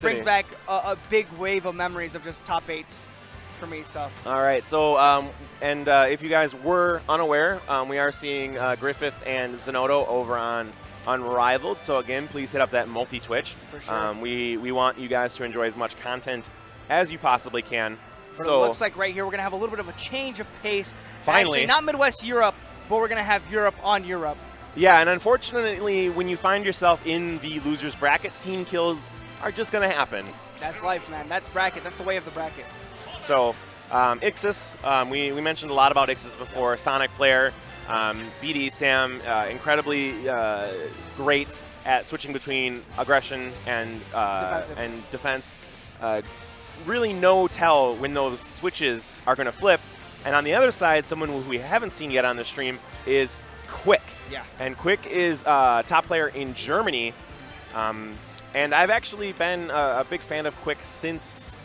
brings back a big wave of memories of just top 8s for me. So. All right. So if you guys were unaware, we are seeing Griffith and Zenodo over on Unrivaled. So again, please hit up that multi-Twitch. For sure. We want you guys to enjoy as much content as you possibly can. But so it looks like right here we're going to have a little bit of a change of pace. Finally. Actually, not Midwest Europe, but we're going to have Europe on Europe. Yeah, and unfortunately, when you find yourself in the loser's bracket, team kills are just going to happen. That's life, man. That's bracket. That's the way of the bracket. So, Ixis, we mentioned a lot about Ixis before. Sonic player, BD Sam, incredibly great at switching between aggression and defense. Really no tell when those switches are going to flip. And on the other side, someone who we haven't seen yet on the stream is quiK. Yeah. And quiK is top player in Germany. And I've actually been a big fan of quiK since,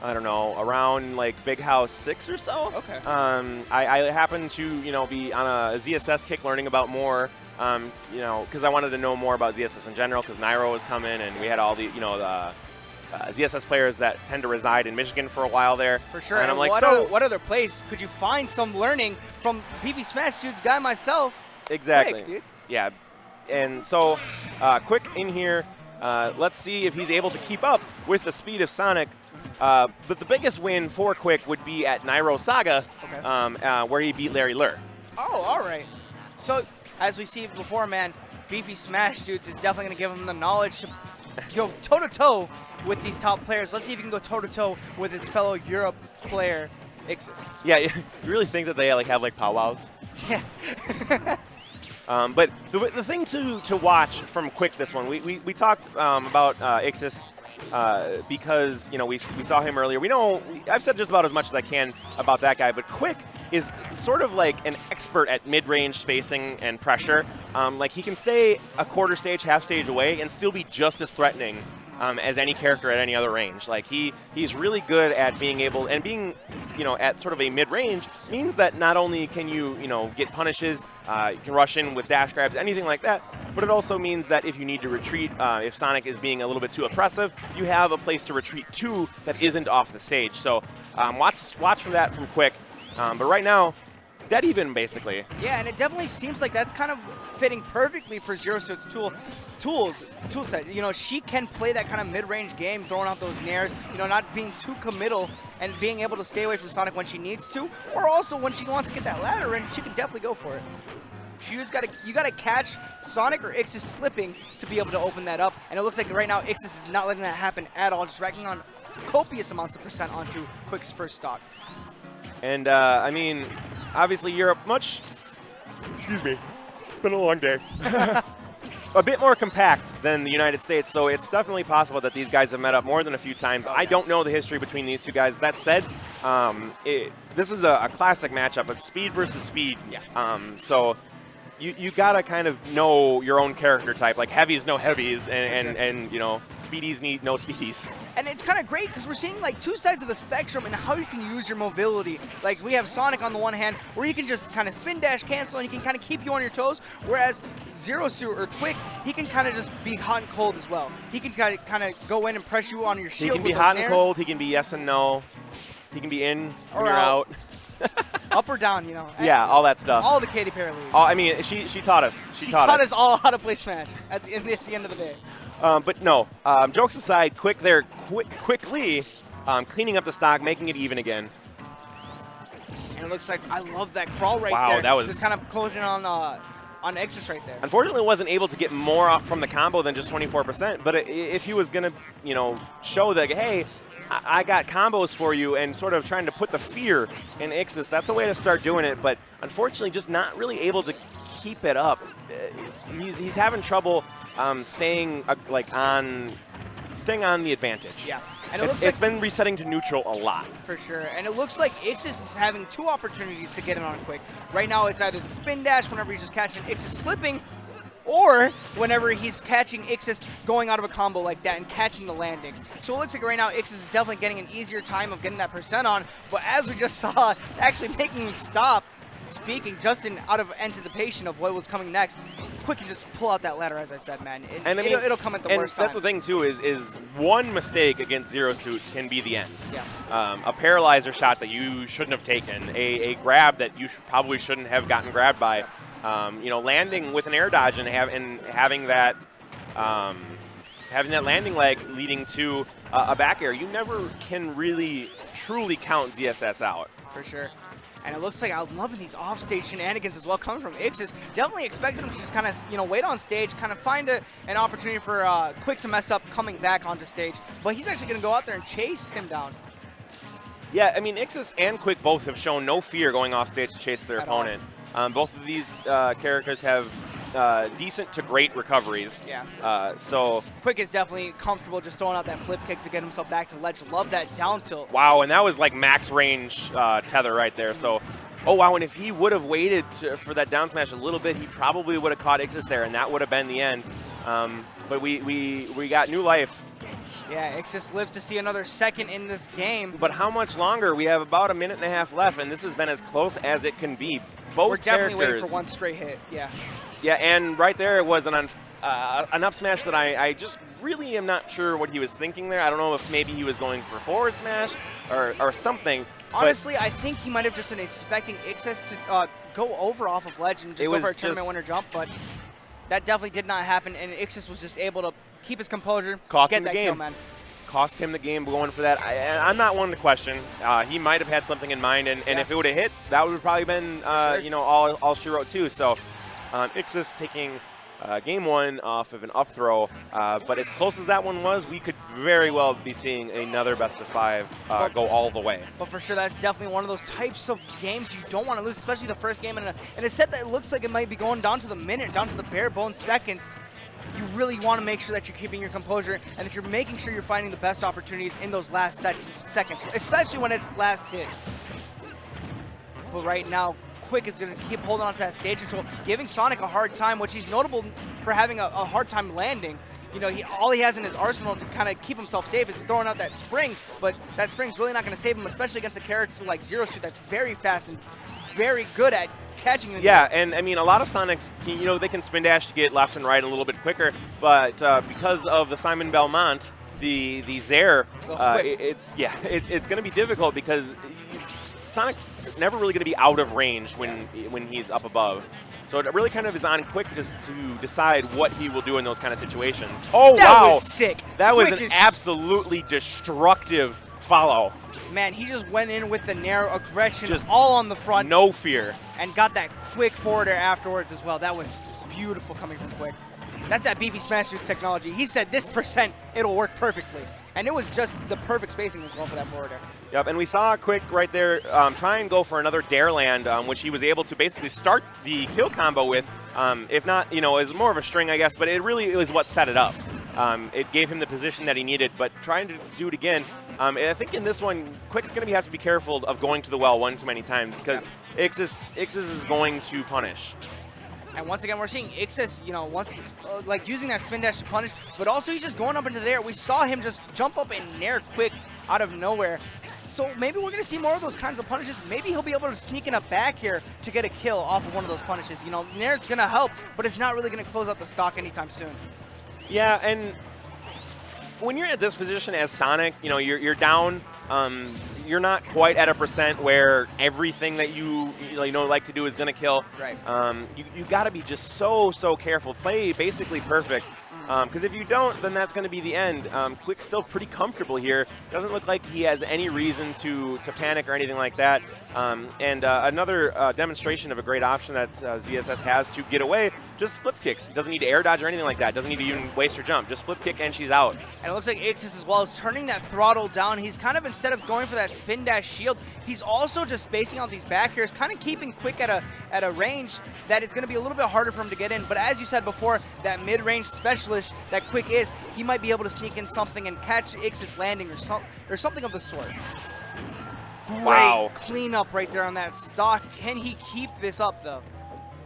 I don't know, around like Big House 6 or so. Okay. I happened to, be on a ZSS kick learning about more, because I wanted to know more about ZSS in general, because Nairo was coming and we had all the, the ZSS players that tend to reside in Michigan for a while there. For sure. And I'm like, what other place could you find some learning from PV Smash Dude's guy myself? Exactly. quiK, dude. Yeah. And so quiK in here. Let's see if he's able to keep up with the speed of Sonic. But the biggest win for quiK would be at Nairo Saga, okay. where he beat Larry Lur. Oh, all right. So, as we see before, man, Beefy Smash Dudes is definitely going to give him the knowledge to go toe-to-toe with these top players. Let's see if he can go toe-to-toe with his fellow Europe player, Ixis. Yeah, you really think that they have powwows? Yeah. But the thing to watch from quiK this one, we talked about Ixis because we saw him earlier. I've said just about as much as I can about that guy, but quiK is sort of like an expert at mid-range spacing and pressure. He can stay a quarter stage, half stage away and still be just as threatening as any character at any other range. He's really good at being able, and being, at sort of a mid-range means that not only can you, get punishes, you can rush in with dash grabs, anything like that, but it also means that if you need to retreat, if Sonic is being a little bit too oppressive, you have a place to retreat to that isn't off the stage. So watch for that from quiK. But right now, dead even, basically. Yeah, and it definitely seems like that's kind of fitting perfectly for Zero Suit's tool set. She can play that kind of mid-range game, throwing out those nairs, not being too committal and being able to stay away from Sonic when she needs to, or also when she wants to get that ladder in, she can definitely go for it. You gotta catch Sonic or Ixis slipping to be able to open that up, and it looks like right now Ixis is not letting that happen at all, just racking on copious amounts of percent onto quiK's first stock. And, obviously Europe excuse me, it's been a long day, a bit more compact than the United States, so it's definitely possible that these guys have met up more than a few times. I don't know the history between these two guys. That said, this is a classic matchup. It's speed versus speed. Yeah. So you gotta kind of know your own character type. Like heavies know heavies, and speedies need no speedies. And it's kind of great because we're seeing two sides of the spectrum and how you can use your mobility. Like we have Sonic on the one hand, where you can just kind of spin dash cancel and he can kind of keep you on your toes. Whereas Zero Suit or quiK, he can kind of just be hot and cold as well. He can kind of go in and press you on your shield. He can be hot and cold. He can be yes and no. He can be in or you're out. Up or down, Yeah, all that stuff. All the Katy Perry leads. She taught us. She taught us all how to play Smash at the end of the day. But no, jokes aside, quiK there quickly cleaning up the stock, making it even again. And it looks like I love that crawl right there. Wow, that was just kind of closing on Ixis right there. Unfortunately, wasn't able to get more off from the combo than just 24%. But if he was gonna, show that, hey, I got combos for you, and sort of trying to put the fear in Ixis, that's a way to start doing it. But unfortunately, just not really able to keep it up. He's having trouble staying on the advantage. Yeah, and it's been resetting to neutral a lot. For sure, and it looks like Ixis is having two opportunities to get it on quiK. Right now, it's either the spin dash whenever he's just catching Ixis slipping, or whenever he's catching Ixis going out of a combo like that and catching the landings. So it looks like right now Ixis is definitely getting an easier time of getting that percent on, but as we just saw, actually making me stop speaking, just out of anticipation of what was coming next, quiK can just pull out that ladder, as I said, man. It'll come at the worst time. And that's the thing, too, is one mistake against Zero Suit can be the end. Yeah. A paralyzer shot that you shouldn't have taken, a grab that you probably shouldn't have gotten grabbed by, you know, landing with an air dodge and having that landing leg leading to a back air. You never can really truly count ZSS out. For sure. And it looks like I'm loving these off-stage shenanigans as well coming from Ixis. Definitely expected him to just kind of, you know, wait on stage, kind of find an opportunity for quiK to mess up coming back onto stage. But he's actually going to go out there and chase him down. Yeah, I mean, Ixis and quiK both have shown no fear going off stage to chase their opponent. Both of these characters have decent to great recoveries. Yeah. So quiK is definitely comfortable just throwing out that flip kick to get himself back to the ledge. Love that down tilt. Wow, and that was like max range tether right there. So, oh wow, and if he would have waited for that down smash a little bit, he probably would have caught Ixis there, and that would have been the end. But we got new life. Yeah, Ixis lives to see another second in this game. But how much longer? We have about a minute and a half left, and this has been as close as it can be. Both We're definitely characters, waiting for one straight hit. Yeah. Yeah, and right there it was an up smash that I just really am not sure what he was thinking there. I don't know if maybe he was going for forward smash or something. Honestly, I think he might have just been expecting Ixis to go over off of ledge and just go for a tournament winner jump, but that definitely did not happen, and Ixis was just able to keep his composure, Cost get him the that game. kill, man. Cost him the game going for that. I'm not one to question. He might have had something in mind, and if it would have hit, that would have probably been sure. you know, all she wrote too. So Ixis taking game one off of an up throw, but as close as that one was, we could very well be seeing another best of 5 go all the way. But for sure, that's definitely one of those types of games you don't want to lose, especially the first game in a set that looks like it might be going down to the minute, down to the bare bones seconds. You really want to make sure that you're keeping your composure and that you're making sure you're finding the best opportunities in those last seconds, especially when it's last hit. But right now, quiK is going to keep holding on to that stage control, giving Sonic a hard time, which he's notable for having a hard time landing. You know, all he has in his arsenal to kind of keep himself safe is throwing out that spring, but that spring's really not going to save him, especially against a character like Zero Suit that's very fast and very good at catching you. Yeah, and I mean, a lot of Sonics, you know, they can spin dash to get left and right a little bit quicker, but because of the Simon Belmont, the Zaire, it's going to be difficult because Sonic's never really going to be out of range when he's up above. So it really kind of is on quiK just to decide what he will do in those kind of situations. Oh, that wow. was sick. That was an absolutely destructive follow. Man, he just went in with the narrow aggression, just all on the front. No fear. And got that quick forward air afterwards as well. That was beautiful coming from quiK. That's that beefy smash dude's technology. He said this %, it'll work perfectly. And it was just the perfect spacing as well for that forward air. Yep, and we saw quiK right there try and go for another dare land, which he was able to basically start the kill combo with. If not, you know, it was more of a string, I guess, but it was what set it up. It gave him the position that he needed, but trying to do it again, I think in this one, quiK's going to have to be careful of going to the well one too many times because Ixis is going to punish. And once again, we're seeing Ixis, you know, like using that spin dash to punish, but also he's just going up into the air. We saw him just jump up and nair quiK out of nowhere. So maybe we're going to see more of those kinds of punishes. Maybe he'll be able to sneak in a back here to get a kill off of one of those punishes. You know, nair's going to help, but it's not really going to close out the stock anytime soon. Yeah, and when you're at this position as Sonic, you know, you're down. You're not quite at a % where everything that you like to do is going to kill. Right. You got to be just so careful. Play basically perfect. Because if you don't, then that's going to be the end. quiK's still pretty comfortable here. Doesn't look like he has any reason to panic or anything like that. And another demonstration of a great option that ZSS has to get away, just flip kicks. Doesn't need to air dodge or anything like that. Doesn't need to even waste her jump. Just flip kick and she's out. And it looks like Ixis as well is turning that throttle down. He's kind of, instead of going for that spin dash shield, he's also just spacing out these back airs, kind of keeping quiK at a range that it's going to be a little bit harder for him to get in. But as you said before, that mid-range specialist that quiK is, he might be able to sneak in something and catch Ixis landing or something of the sort. Great cleanup right there on that stock. Can he keep this up, though?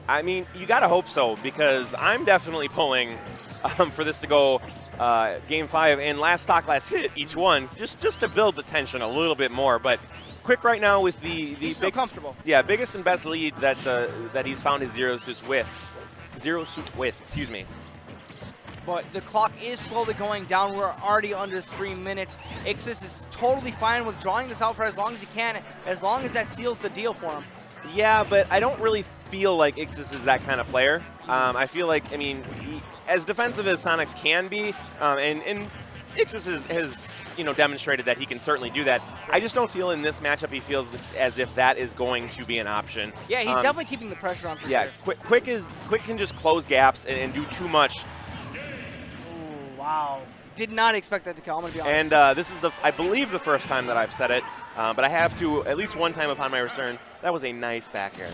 I mean, you got to hope so, because I'm definitely pulling for this to go Game 5 and last stock, last hit each one, just to build the tension a little bit more. But quiK right now with the he's so comfortable. Yeah, biggest and best lead that that he's found his zero suit with. Excuse me. But the clock is slowly going down. We're already under 3 minutes. Ixis is totally fine with drawing this out for as long as he can, as long as that seals the deal for him. Yeah, but I don't really feel like Ixis is that kind of player. I feel like, I mean, as defensive as Sonics can be, and Ixis has demonstrated that he can certainly do that. I just don't feel in this matchup he feels as if that is going to be an option. Yeah, he's definitely keeping the pressure on for yeah, sure. quiK can just close gaps and do too much. Wow. Did not expect that to come, I'm going to be honest. And this is, I believe, the first time that I've said it, but I have to, at least one time upon my return, that was a nice back air.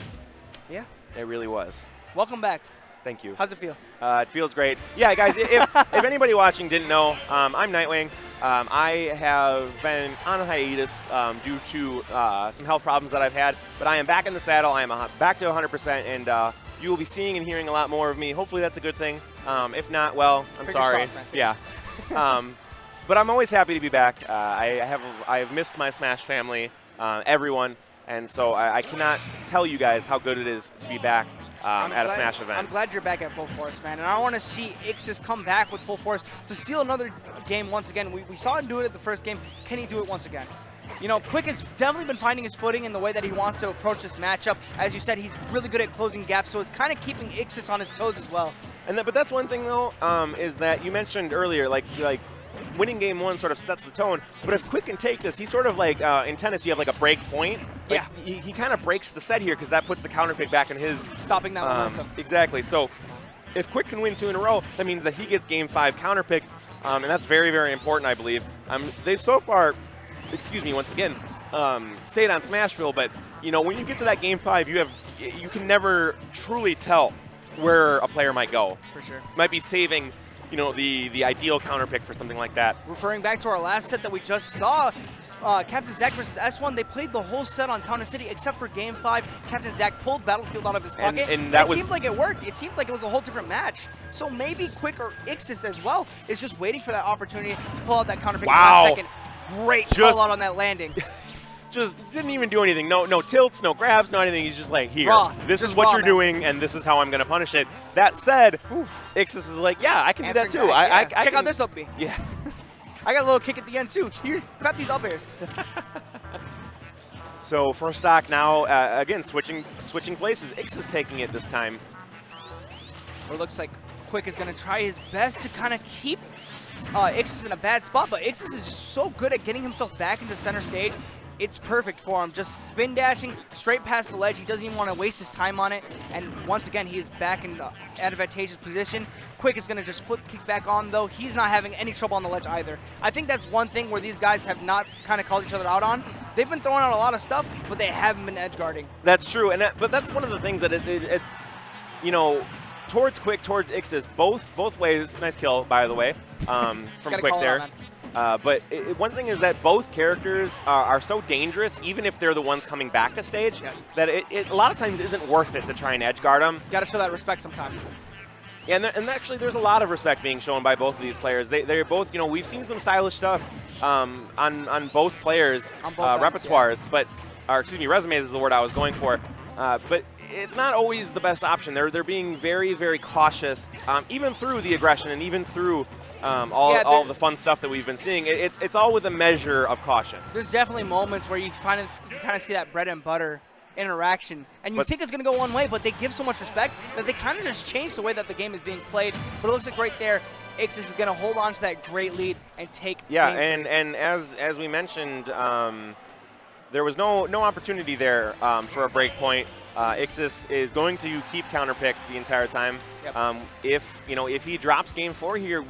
Yeah. It really was. Welcome back. Thank you. How's it feel? It feels great. Yeah, guys, if anybody watching didn't know, I'm Nightwing. I have been on a hiatus due to some health problems that I've had, but I am back in the saddle. I am back to 100%, and you will be seeing and hearing a lot more of me. Hopefully that's a good thing. If not, well, I'm Fingers sorry. crossed, man. Yeah. But I'm always happy to be back. I have missed my Smash family, everyone, and so I cannot tell you guys how good it is to be back at a Smash event. I'm glad you're back at full force, man. And I want to see Ixis come back with full force to steal another game once again. We saw him do it at the first game. Can he do it once again? quiK has definitely been finding his footing in the way that he wants to approach this matchup. As you said, he's really good at closing gaps, so it's kind of keeping Ixis on his toes as well. But that's one thing, though, is that you mentioned earlier, like winning game one sort of sets the tone. But if quiK can take this, he's sort of like in tennis, you have like a break point. Like, yeah. He kind of breaks the set here because that puts the counter pick back in his. Stopping that momentum. Exactly. So if quiK can win 2 in a row, that means that he gets game 5 counter pick, and that's very, very important, I believe. They've so far, excuse me, once again, stayed on Smashville, but when you get to that game 5, you can never truly tell where a player might go. For sure. Might be saving, the ideal counter pick for something like that. Referring back to our last set that we just saw, Captain Zack versus S1, they played the whole set on Town and City except for game 5. Captain Zack pulled Battlefield out of his pocket. And that seemed like it worked. It seemed like it was a whole different match. So maybe quiK or Ixis as well is just waiting for that opportunity to pull out that counter pick in the last second. Great call out on that landing. Just didn't even do anything. No tilts, no grabs, no anything. He's just like, here, this is what you're doing, and this is how I'm going to punish it. That said, Ixis is like, yeah, I can do that too. Check out this up B. Yeah. I got a little kick at the end too. Here, grab these up airs. So for stock now, again, switching places. Ixis taking it this time. Well, it looks like quiK is going to try his best to kind of keep Ixis in a bad spot, but Ixis is just so good at getting himself back into center stage. It's perfect for him. Just spin dashing straight past the ledge. He doesn't even want to waste his time on it. And once again, he is back in the advantageous position. quiK is going to just flip kick back on, though. He's not having any trouble on the ledge either. I think that's one thing where these guys have not kind of called each other out on. They've been throwing out a lot of stuff, but they haven't been edge guarding. That's true, but that's one of the things that towards quiK, towards Ixis, both ways. Nice kill, by the way, from quiK there. But one thing is that both characters are so dangerous, even if they're the ones coming back to stage, that it a lot of times isn't worth it to try and edge guard them. Got to show that respect sometimes. Yeah, and actually there's a lot of respect being shown by both of these players. They're both, we've seen some stylish stuff on both players' repertoires, or excuse me, resumes is the word I was going for. But it's not always the best option. They're being very, very cautious, even through the aggression and even through all the fun stuff that we've been seeing. It's all with a measure of caution. There's definitely moments where you kind of see that bread and butter interaction, and you think it's going to go one way, but they give so much respect that they kind of just change the way that the game is being played. But it looks like right there, Ixis is going to hold on to that great lead and take. Yeah, and as we mentioned, there was no opportunity there for a break point. Ixis is going to keep counterpick the entire time. Yep. If he drops game 4 here,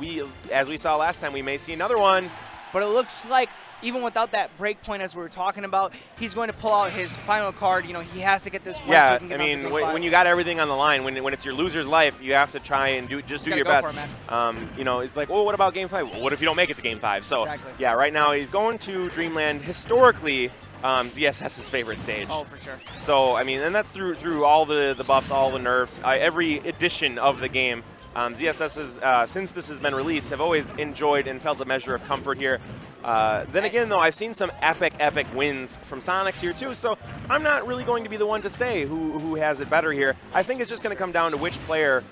as we saw last time, we may see another one. But it looks like even without that break point, as we were talking about, he's going to pull out his final card. He has to get this win. Yeah, so he I can mean, when you got everything on the line, when it's your loser's life, you have to try and do your best. For it, man. It's like, well, what about game 5? Well, what if you don't make it to game 5? So, exactly. Yeah, right now he's going to Dreamland. Historically, ZSS's favorite stage. Oh, for sure. So, I mean, and that's through all the buffs, all the nerfs, every edition of the game. ZSS's, since this has been released, have always enjoyed and felt a measure of comfort here. Then again, though, I've seen some epic wins from Sonics here, too, so I'm not really going to be the one to say who has it better here. I think it's just going to come down to which player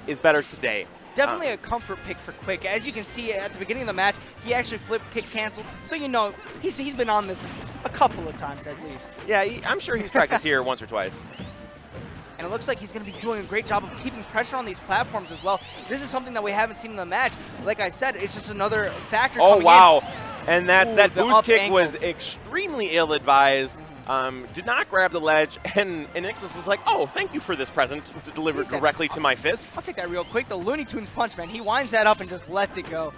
is better today. Definitely a comfort pick for quiK. As you can see at the beginning of the match, he actually flipped kick canceled. So you know he's been on this a couple of times at least. Yeah, I'm sure he's practiced here once or twice. And it looks like he's going to be doing a great job of keeping pressure on these platforms as well. This is something that we haven't seen in the match. Like I said, it's just another factor coming wow. in. And that boost kick angle was extremely ill-advised. Did not grab the ledge, and Ixis is like, oh, thank you for this present delivered directly to my fist. I'll take that real quick. The Looney Tunes punch, man. He winds that up and just lets it go.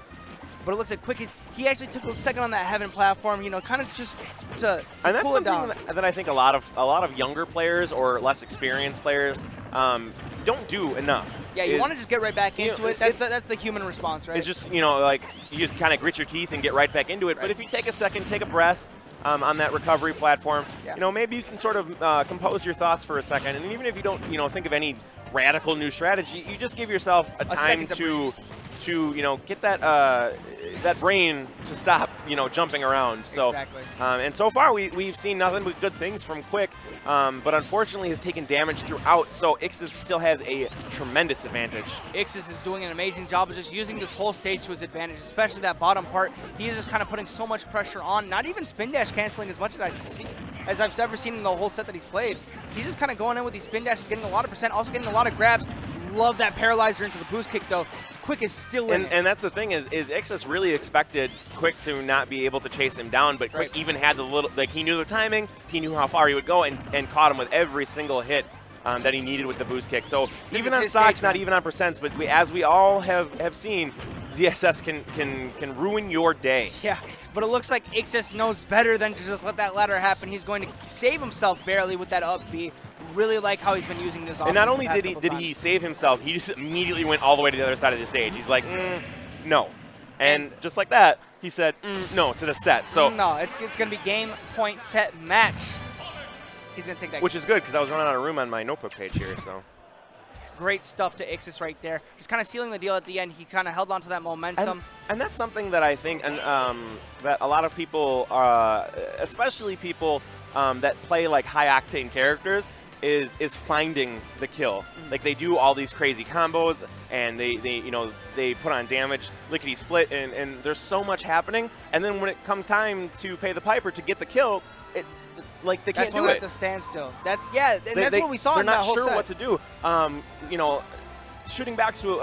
But it looks like quiK, he actually took a second on that Heaven platform, you know, kind of just to and that's cool it down. something that I think a lot of younger players or less experienced players don't do enough. Yeah, you want to just get right back into it. That's the human response, right? It's just, you know, like you just kind of grit your teeth and get right back into it. Right. But if you take a second, take a breath, on that recovery platform, you know, maybe you can sort of compose your thoughts for a second, and even if you don't, you know, think of any radical new strategy, you just give yourself a time to you know, get that brain to stop, you know, jumping around. So, exactly. And so far we've seen nothing but good things from quiK, but unfortunately has taken damage throughout. So Ixis still has a tremendous advantage. Ixis is doing an amazing job of just using this whole stage to his advantage, especially that bottom part. He is just kind of putting so much pressure on, not even spin dash canceling as much as I've ever seen in the whole set that he's played. He's just kind of going in with these spin dashes, getting a lot of percent, also getting a lot of grabs. Love that paralyzer into the boost kick, though. quiK is still in. And that's the thing is Ixis really expected quiK to not be able to chase him down, but quiK even had the little, like, he knew the timing, he knew how far he would go, and caught him with every single hit that he needed with the boost kick. So even on stocks, not even on percents, but as we all have seen, ZSS can ruin your day. Yeah, but it looks like Ixis knows better than to just let that ladder happen. He's going to save himself barely with that up B. Really like how he's been using this offense. And not only did he save himself, he just immediately went all the way to the other side of the stage. He's like, no. And just like that, he said, no, to the set. So no, it's going to be game, point, set, match. He's going to take that. Which is good, because I was running out of room on my notebook page here. So great stuff to Ixis right there. Just kind of sealing the deal at the end. He kind of held on to that momentum. And that's something that I think that a lot of people, especially people that play like high-octane characters, is finding the kill. Like, they do all these crazy combos, and they put on damage, lickety split, and there's so much happening. And then when it comes time to pay the piper to get the kill, like, they can't do it. That's at the standstill. That's what we saw in that whole set. They're not sure what to do. You know, shooting back to